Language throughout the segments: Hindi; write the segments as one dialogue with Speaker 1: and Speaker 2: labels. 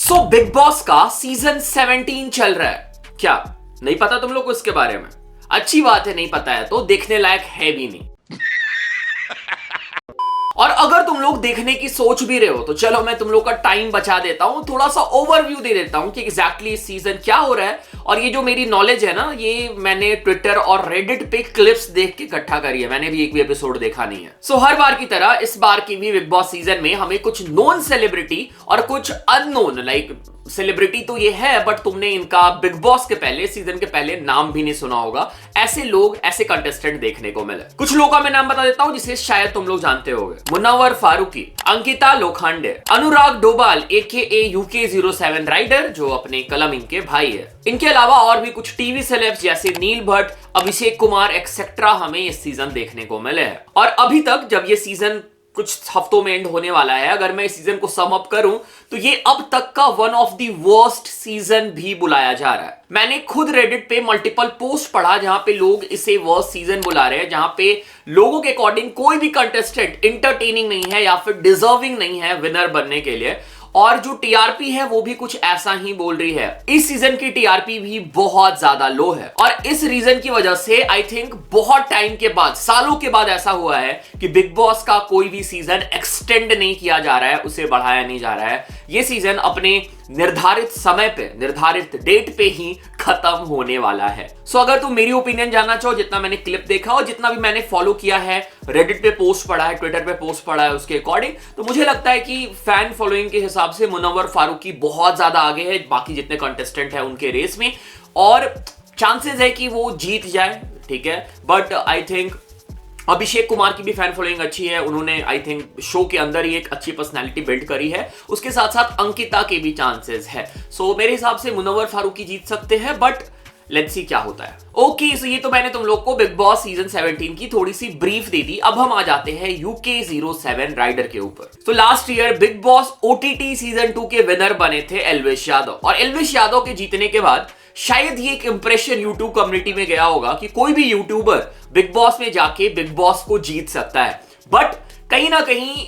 Speaker 1: बिग बॉस का सीजन 17 चल रहा है। क्या नहीं पता तुम लोग को इसके बारे में? अच्छी बात है, नहीं पता है तो देखने लायक है भी नहीं। और अगर तुम लोग देखने की सोच भी रहे हो तो चलो मैं तुम लोग का टाइम बचा देता हूं, थोड़ा सा ओवरव्यू दे देता हूं कि एग्जैक्टली इस सीजन क्या हो रहा है। और ये जो मेरी नॉलेज है ना, ये मैंने ट्विटर और रेडिट पे क्लिप्स देख के इकट्ठा करी है, मैंने भी एक भी एपिसोड देखा नहीं है। सो हर बार की तरह इस बार की भी बिग बॉस सीजन में हमें कुछ नोन सेलिब्रिटी और कुछ अननोन, लाइक सेलिब्रिटी तो ये है बट तुमने इनका बिग बॉस के पहले सीजन के पहले नाम भी नहीं सुना होगा, ऐसे लोग, ऐसे कंटेस्टेंट देखने को मिले। कुछ लोगों का मैं नाम बता देता हूं जिसे शायद तुम लोग जानते होंगे। मुनव्वर फारूकी, अंकिता लोखंडे, अनुराग डोभाल AKA UK07 राइडर जो अपने कलम इनके भाई है। इनके अलावा और भी कुछ टीवी सेलेब्स जैसे नील भट्ट, अभिषेक कुमार एक्सेट्रा हमें इस सीजन देखने को मिले हैं। और अभी तक जब ये सीजन कुछ हफ्तों में एंड होने वाला है, अगर मैं इस सीजन को सम अप करूं तो ये अब तक का one of the worst season भी बुलाया जा रहा है। मैंने खुद रेडिट पे मल्टीपल पोस्ट पढ़ा जहां पे लोग इसे वर्स्ट सीजन बुला रहे हैं, जहां पे लोगों के अकॉर्डिंग कोई भी कंटेस्टेंट इंटरटेनिंग नहीं है या फिर डिजर्विंग नहीं है विनर बनने के लिए। और जो टीआरपी है वो भी कुछ ऐसा ही बोल रही है। इस सीजन की टीआरपी भी बहुत ज्यादा लो है और इस रीजन की वजह से आई थिंक बहुत टाइम के बाद, सालों के बाद ऐसा हुआ है कि बिग बॉस का कोई भी सीजन एक्सटेंड नहीं किया जा रहा है, उसे बढ़ाया नहीं जा रहा है। ये सीजन अपने निर्धारित समय पे, निर्धारित डेट पे ही खत्म होने वाला है। सो अगर तुम मेरी ओपिनियन जानना चाहो, जितना मैंने क्लिप देखा और जितना भी मैंने फॉलो किया है, रेडिट पे पोस्ट पढ़ा है, ट्विटर पे पोस्ट पढ़ा है, उसके अकॉर्डिंग तो मुझे लगता है कि फैन फॉलोइंग के हिसाब से मुनव्वर फारूकी बहुत ज्यादा आगे है बाकी जितने कंटेस्टेंट है उनके रेस में, और चांसेस है कि वो जीत जाए, ठीक है। But I think Abhishek Kumar की भी फैन फॉलोइंग अच्छी है, उन्होंने आई थिंक शो के अंदर ही एक अच्छी पर्सनालिटी बिल्ड करी है। उसके साथ साथ अंकिता के भी चांसेस है। सो मेरे हिसाब से मुनव्वर फारूकी जीत सकते हैं, बट लेट्स सी क्या होता है। ओके, सो ये तो मैंने तुम लोग को बिग बॉस सीजन 17 की थोड़ी सी ब्रीफ दे दी। अब हम आ जाते हैं UK07 राइडर के ऊपर। तो last year big boss OTT season 2 के विनर बने थे एल्विश यादव, और एल्विश यादव के जीतने के बाद शायद ये एक इंप्रेशन यूट्यूब कम्युनिटी में गया होगा कि कोई भी यूट्यूबर बिग बॉस में जाके बिग बॉस को जीत सकता है। बट कहीं ना कहीं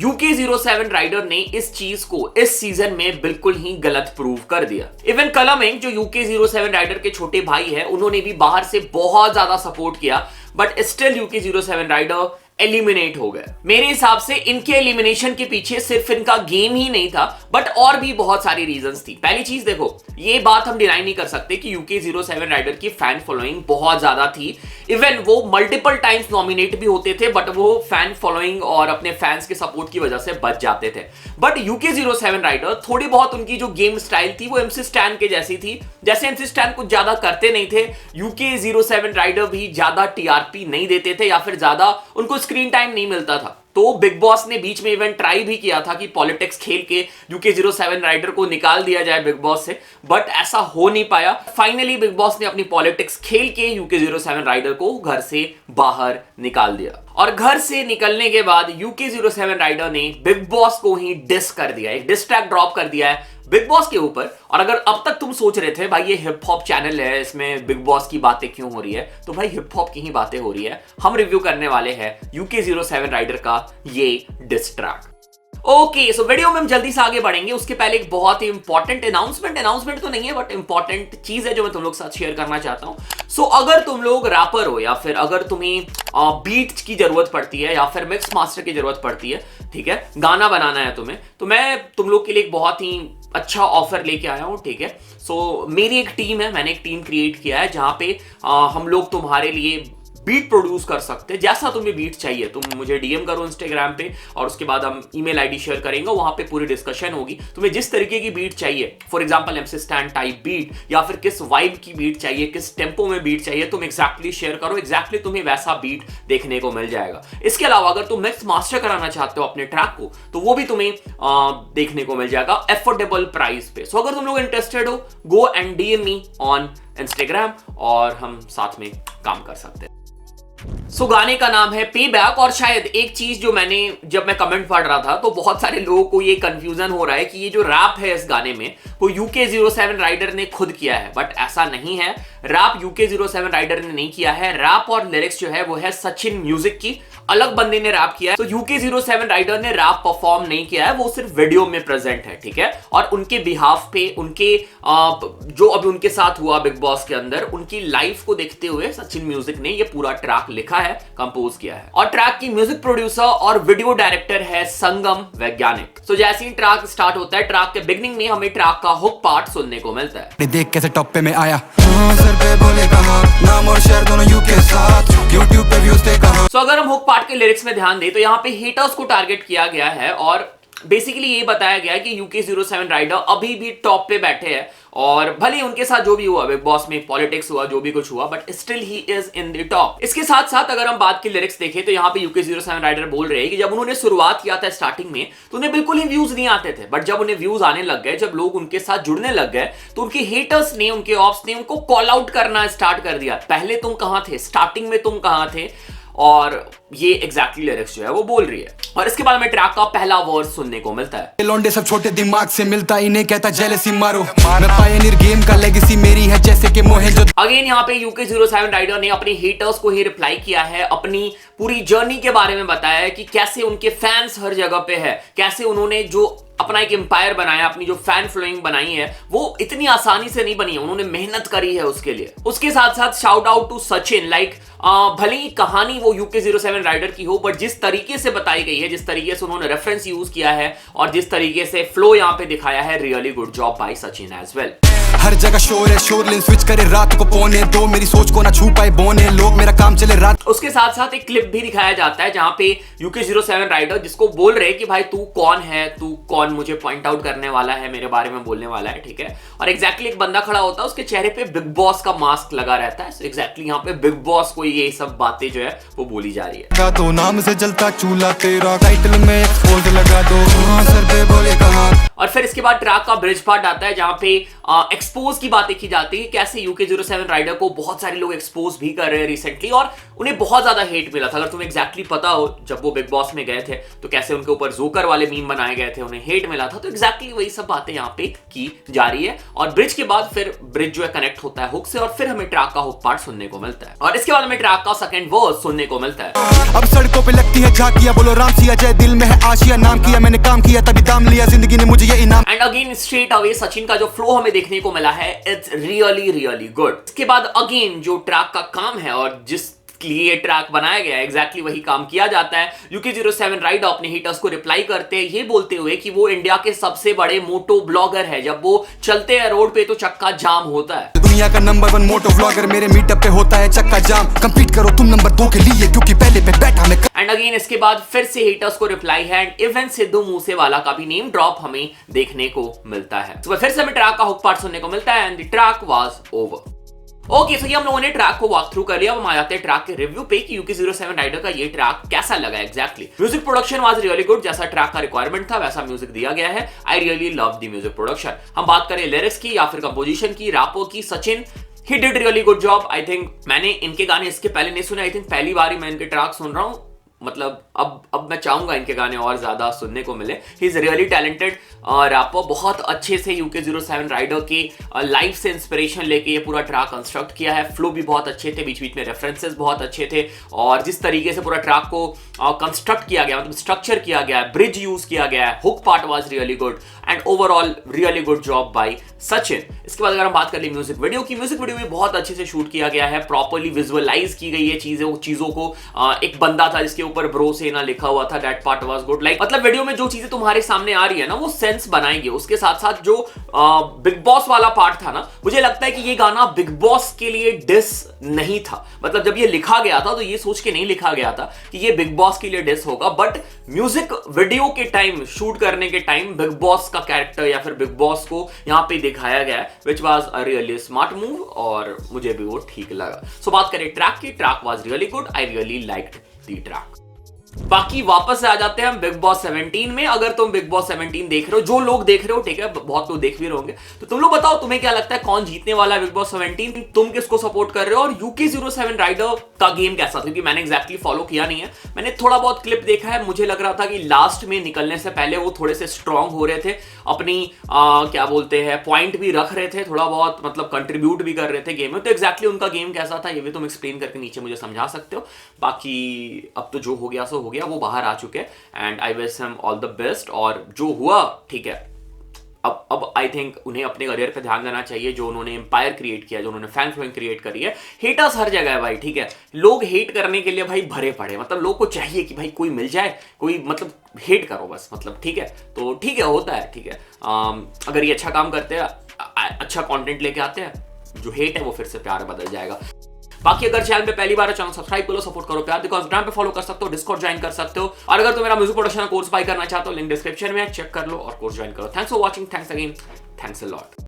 Speaker 1: UK07 राइडर ने इस चीज को इस सीजन में बिल्कुल ही गलत प्रूव कर दिया। इवन कलमिंग जो UK07 राइडर के छोटे भाई है, उन्होंने भी बाहर से बहुत ज्यादा सपोर्ट किया, but still UK07 rider eliminate हो गए। मेरे हिसाब से इनके एलिमिनेशन के पीछे सिर्फ इनका गेम ही नहीं था, बट और भी बहुत सारी रीजंस थी। पहली चीज देखो, ये बात हम डिनाई नहीं कर सकते कि UK07 राइडर की फैन फॉलोइंग बहुत ज्यादा थी। इवन वो मल्टीपल टाइम्स नॉमिनेट भी होते थे, बट वो फैन फॉलोइंग और अपने फैंस के सपोर्ट की वजह से बच जाते थे। बट UK07 राइडर थोड़ी बहुत उनकी जो गेम स्टाइल थी वो MC स्टैन के जैसी थी। जैसे MC स्टैन कुछ ज्यादा करते नहीं थे, UK07 राइडर भी ज्यादा TRP नहीं देते थे या फिर ज्यादा उनको स्क्रीन टाइम नहीं मिलता था। तो बिग बॉस ने बीच में इवेंट ट्राई भी किया था कि पॉलिटिक्स खेल के UK07 राइडर को निकाल दिया जाए बिग बॉस से, बट ऐसा हो नहीं पाया। फाइनली बिग बॉस ने अपनी पॉलिटिक्स खेल के UK07 राइडर को घर से बाहर निकाल दिया, और घर से निकलने के बाद UK07 राइडर ने बिग बॉस को ही डिस कर दिया, एक डिस ट्रैक ड्रॉप कर दिया है बिग बॉस के ऊपर। और अगर अब तक तुम सोच रहे थे भाई ये हिप हॉप चैनल है, इसमें बिग बॉस की बातें क्यों हो रही है, तो भाई हिप हॉप की ही बातें हो रही है। हम रिव्यू करने वाले हैं UK07 राइडर का ये diss track. Okay, so video में हम जल्दी से आगे बढ़ेंगे। उसके पहले एक बहुत ही इंपॉर्टेंट अनाउंसमेंट तो नहीं है बट इंपॉर्टेंट चीज है जो मैं तुम लोग के साथ शेयर करना चाहता हूं। सो अगर तुम लोग रैपर हो या फिर अगर तुम्हें बीट की जरूरत पड़ती है या फिर मिक्स मास्टर की जरूरत पड़ती है, ठीक है, गाना बनाना है तुम्हें, तो मैं तुम लोग के लिए एक बहुत ही अच्छा ऑफर लेके आया हूं, ठीक है। सो मेरी एक टीम है, मैंने एक टीम क्रिएट किया है जहां पे हम लोग तुम्हारे लिए बीट प्रोड्यूस कर सकते हैं। जैसा तुम्हें बीट चाहिए तुम मुझे डीएम करो इंस्टाग्राम पे, और उसके बाद हम ईमेल आईडी शेयर करेंगे, वहां पे पूरी डिस्कशन होगी। तुम्हें जिस तरीके की बीट चाहिए, for example MC Stan type beat या फिर किस वाइब की बीट चाहिए, किस टेम्पो में बीट चाहिए, तुम एग्जैक्टली शेयर करो, एग्जैक्टली तुम्हें वैसा बीट देखने को मिल जाएगा। इसके अलावा अगर तुम मिक्स मास्टर कराना चाहते हो अपने ट्रैक को, तो वो भी तुम्हें देखने को मिल जाएगा एफोर्डेबल प्राइस पे। सो अगर तुम लोग इंटरेस्टेड हो, go and DM me on Instagram और हम साथ में काम कर सकते हैं। सो गाने का नाम है पे बैक, और शायद एक चीज जो मैंने जब मैं कमेंट पढ़ रहा था तो बहुत सारे लोगों को ये कंफ्यूजन हो रहा है कि ये जो रैप है इस गाने में वो UK07 राइडर ने खुद किया है, बट ऐसा नहीं है। रैप UK07 राइडर ने नहीं किया है। रैप और लिरिक्स जो है वो है सचिन म्यूजिक की, अलग बंदे ने रैप किया है। तो UK07 राइडर ने रैप परफॉर्म नहीं किया है, वो सिर्फ वीडियो में प्रेजेंट है, ठीक है। और उनके बिहाफ पे उनके जो अभी उनके साथ हुआ बिग बॉस के अंदर, उनकी लाइफ को देखते हुए सचिन म्यूजिक ने ये पूरा ट्रैक लिखा है, कंपोज किया है। और ट्रैक की म्यूजिक प्रोड्यूसर और वीडियो डायरेक्टर है संगम वैज्ञानिक। तो जैसे ही ट्रैक स्टार्ट होता है, ट्रैक के बिगनिंग में हमें ट्रैक का हुक पार्ट सुनने को मिलता है।
Speaker 2: देख कैसे टॉप पे मैं आया, सर पे बोले कहा, नाम और शेयर दोनों यू के साथ, YouTube पे व्यूज थे कहा।
Speaker 1: So, अगर हम हुक पार्ट के लिरिक्स में ध्यान दें तो यहाँ पे हेटर्स को टारगेट किया गया है और बेसिकली ये बताया गया है कि UK07 राइडर अभी भी टॉप पे बैठे हैं और भले उनके साथ जो भी हुआ बिग बॉस में, पॉलिटिक्स हुआ, जो भी कुछ हुआ, but still he is in the top. इसके साथ साथ अगर हम बात की लिरिक्स देखें तो यहाँ पे UK07 राइडर बोल रहे हैं कि जब उन्होंने शुरुआत किया था स्टार्टिंग में तो उन्हें बिल्कुल ही व्यूज नहीं आते थे, बट जब उन्हें व्यूज आने लग गए, जब लोग उनके साथ जुड़ने लग गए तो उनके हेटर्स ने, उनके ऑप्स ने उनको कॉल आउट करना स्टार्ट कर दिया। पहले तुम कहां थे, स्टार्टिंग में तुम कहां थे, और ये एग्जैक्टली लिरिक्स जो है वो बोल रही है। और इसके बाद हमें ट्रैक का पहला वर्स सुनने को मिलता है।
Speaker 2: लौंडे सब छोटे दिमाग से मिलता, इन्हें कहता जेलसी मारो, मैं पायनियर गेम का लेगेसी मेरी है जैसे कि मोहेंजो।
Speaker 1: अगेन यहाँ पे UK07 राइडर ने अपने हेटर्स को ही रिप्लाई किया है, अपनी पूरी जर्नी के बारे में बताया है कि कैसे उनके फैंस हर जगह पे है, कैसे उन्होंने जो अपना एक एम्पायर बनाया, अपनी जो फैन फॉलोइंग बनाई है वो इतनी आसानी से नहीं बनी है, उन्होंने मेहनत करी है उसके लिए। उसके साथ साथ shout out to Sachin, like भले ही कहानी वो UK07 राइडर की हो, बट जिस तरीके से बताई गई है, जिस तरीके से उन्होंने रेफरेंस यूज किया है और जिस तरीके से फ्लो यहाँ पे दिखाया है, really good job by Sachin as well.
Speaker 2: हर जगह शोर है, शोर लेन स्विच करे रात को पौने दो, मेरी सोच को ना छू पाए बोने लोग, मेरा काम चले रात।
Speaker 1: उसके साथ साथ एक क्लिप भी दिखाया जाता है जहां पे UK07 राइडर जिसको बोल रहे हैं कि भाई तू कौन है, तू कौन मुझे पॉइंट आउट करने वाला है, मेरे बारे में बोलने वाला है, ठीक है। और एग्जैक्टली एक बंदा खड़ा होता है, उसके चेहरे पे बिग बॉस का मास्क लगा रहता है। एग्जैक्टली यहाँ पे बिग बॉस को ये सब बातें जो है वो बोली जा रही है।
Speaker 2: तो नाम से जलता चूल्हा तेरा, टाइटल में एक्सपोज लगा दो, सर पे बोले कहा।
Speaker 1: और फिर इसके बाद ट्रैक का ब्रिज पार्ट आता है जहां पे एक्सपोज की बातें की जाती है, कैसे UK07 राइडर को बहुत सारे लोग एक्सपोज भी कर रहे हैं रिसेंटली और उन्हें बहुत ज्यादा हेट मिला था। अगर तुम्हें एग्जैक्टली पता हो जब वो बिग बॉस में गए थे तो कैसे उनके ऊपर जोकर वाले मीम बनाए गए थे, उन्हें हेट मिला था। तो एग्जैक्टली वही सब बातें यहाँ पे की जा रही है। और ब्रिज के बाद फिर ब्रिज जो है कनेक्ट होता है हुक से और फिर हमें ट्रैक का हुक पार्ट सुनने को मिलता है। और इसके बाद हमें ट्रैक का सेकंड वर्स सुनने को मिलता है।
Speaker 2: अब सड़कों पे लगती है झांकियां, बोलो राम सिया जय, दिल में है आशिया, नाम किया मैंने काम किया तभी दाम लिया, जिंदगी ने मुझे ये इनाम।
Speaker 1: And again straight away Sachin का जो फ्लो हमें देखने को मिला है, इट्स रियली गुड। इसके बाद अगेन जो ट्रैक का काम है और जिस लिए ट्रैक बनाया गया है, एग्जैक्टली वही काम किया जाता है। UK07 राइडर अपने हिटर्स को रिप्लाई करते हैं ये बोलते हुए कि वो इंडिया के सबसे बड़े मोटो ब्लॉगर है, जब वो चलते हैं रोड पे तो चक्का जाम होता है।
Speaker 2: दुनिया का नंबर 1 मोटो ब्लॉगर, मेरे मीटअप पे होता है चक्का जाम, कंपीट करो तुम नंबर 2 के लिए क्योंकि पहले पे बैठा मैं।
Speaker 1: एंड अगेन इसके बाद फिर से हिटर्स को रिप्लाई है एंड इवन सिद्धू मूसेवाला का भी नेम ड्रॉप हमें देखने को मिलता है। तो फिर से हमें ट्रैक का हुक पार्ट सुनने को मिलता है and the track was over. Okay, तो ये हम लोगों ने ट्रैक को वॉक थ्रू कर लिया। अब हम आ जाते हैं ट्रैक के रिव्यू पे कि UK07 राइडर का ये ट्रैक कैसा लगा exactly. Music production was really good, जैसा ट्रैक का रिक्वायरमेंट था वैसा म्यूजिक दिया गया है। I really love the music production. हम बात करें लिरिक्स की या फिर कंपोजिशन की, रैपो की, Sachin he did really good job. I think मैंने इनके गाने इसके पहले नहीं सुने, आई थिंक पहली बार ही मैं इनके ट्रैक सुन रहा हूँ। मतलब अब मैं चाहूंगा इनके गाने और ज्यादा सुनने को मिले। He is really talented rapper, बहुत अच्छे से UK07 राइडर की लाइफ से इंस्पिरेशन लेके ये पूरा ट्रैक कंस्ट्रक्ट किया है। फ्लो भी बहुत अच्छे थे, बीच बीच में रेफरेंसेस बहुत अच्छे थे और जिस तरीके से पूरा ट्रैक को कंस्ट्रक्ट किया गया, मतलब स्ट्रक्चर किया गया है, ब्रिज यूज किया गया है, hook part was really good and overall really good job by Sachin. इसके बाद अगर हम बात कर ले म्यूजिक वीडियो की, म्यूजिक वीडियो भी बहुत अच्छे से शूट किया गया है, प्रॉपर्ली विजुअलाइज की गई है चीजों को। एक बंदा था जिसके ऊपर ब्रो सेना लिखा हुआ था, that part was good. Like मतलब वीडियो में जो चीजें तुम्हारे सामने आ रही है ना वो सेंस बनाएंगे। उसके साथ साथ जो बिग बॉस वाला पार्ट था ना, मुझे लगता है कि ये गाना बिग बॉस के लिए डिस नहीं था। मतलब जब ये लिखा गया था तो ये सोच के नहीं लिखा गया था कि ये बिग बॉस के लिए डिस होगा, बट म्यूजिक वीडियो के टाइम, शूट करने के टाइम बिग बॉस का कैरेक्टर या फिर बिग बॉस को यहाँ पे दिखाया गया है, which was a really smart move और मुझे भी वो ठीक लगा। सो बात करें ट्रैक की, track was really good, I really liked the track. बाकी वापस से आ जाते हैं हम बिग बॉस 17 में। अगर तुम बिग बॉस 17 देख रहे हो, जो लोग देख रहे हो, ठीक है, बहुत लोग देख भी रहे होंगे, तो तुम लोग बताओ तुम्हें क्या लगता है कौन जीतने वाला है बिग बॉस 17? तुम किसको सपोर्ट कर रहे हो? और UK07 राइडर का गेम कैसा था? क्योंकि मैंने एग्जैक्टली फॉलो किया नहीं है, मैंने थोड़ा बहुत क्लिप देखा है। मुझे लग रहा था कि लास्ट में निकलने से पहले वो थोड़े से स्ट्रांग हो रहे थे, अपनी क्या बोलते हैं, पॉइंट भी रख रहे थे, थोड़ा बहुत मतलब कंट्रीब्यूट भी कर रहे थे गेम में। तो एग्जैक्टली उनका गेम कैसा था ये भी तुम एक्सप्लेन करके नीचे मुझे समझा सकते हो। बाकी अब तो जो हो गया सो हो गया, वो बाहर आ चुके हैं and I wish him all the best. और जो हुआ ठीक है, अब आई थिंक उन्हें अपने करियर पे ध्यान देना चाहिए। जो उन्होंने एम्पायर क्रिएट किया, जो उन्होंने फैन फॉलोइंग क्रिएट करी है, हेटर्स हर जगह है भाई, ठीक है। लोग हेट करने के लिए भाई भरे पड़े, मतलब लोग को चाहिए कि भाई कोई मिल जाए, कोई मतलब हेट करो बस, मतलब ठीक है। तो ठीक है, होता है, ठीक है। अगर ये अच्छा काम करते हैं, अच्छा कंटेंट लेके आते हैं, जो हेट है वो फिर से प्यार बदल जाएगा। बाकी अगर चैनल पे पहली बार है, चैनल सब्सक्राइब करो, सपोर्ट करो, प्यार दिखाओ। इंस्टाग्राम पे फॉलो कर सकते हो, डिस्कॉर्ड ज्वाइन कर सकते हो। और अगर तुम मेरा म्यूजिक प्रोडक्शन का कोर्स बाय करना चाहते हो, लिंक डिस्क्रिप्शन में है, चेक कर लो और कोर्स ज्वाइन करो। Thanks for watching, thanks again, thanks a lot.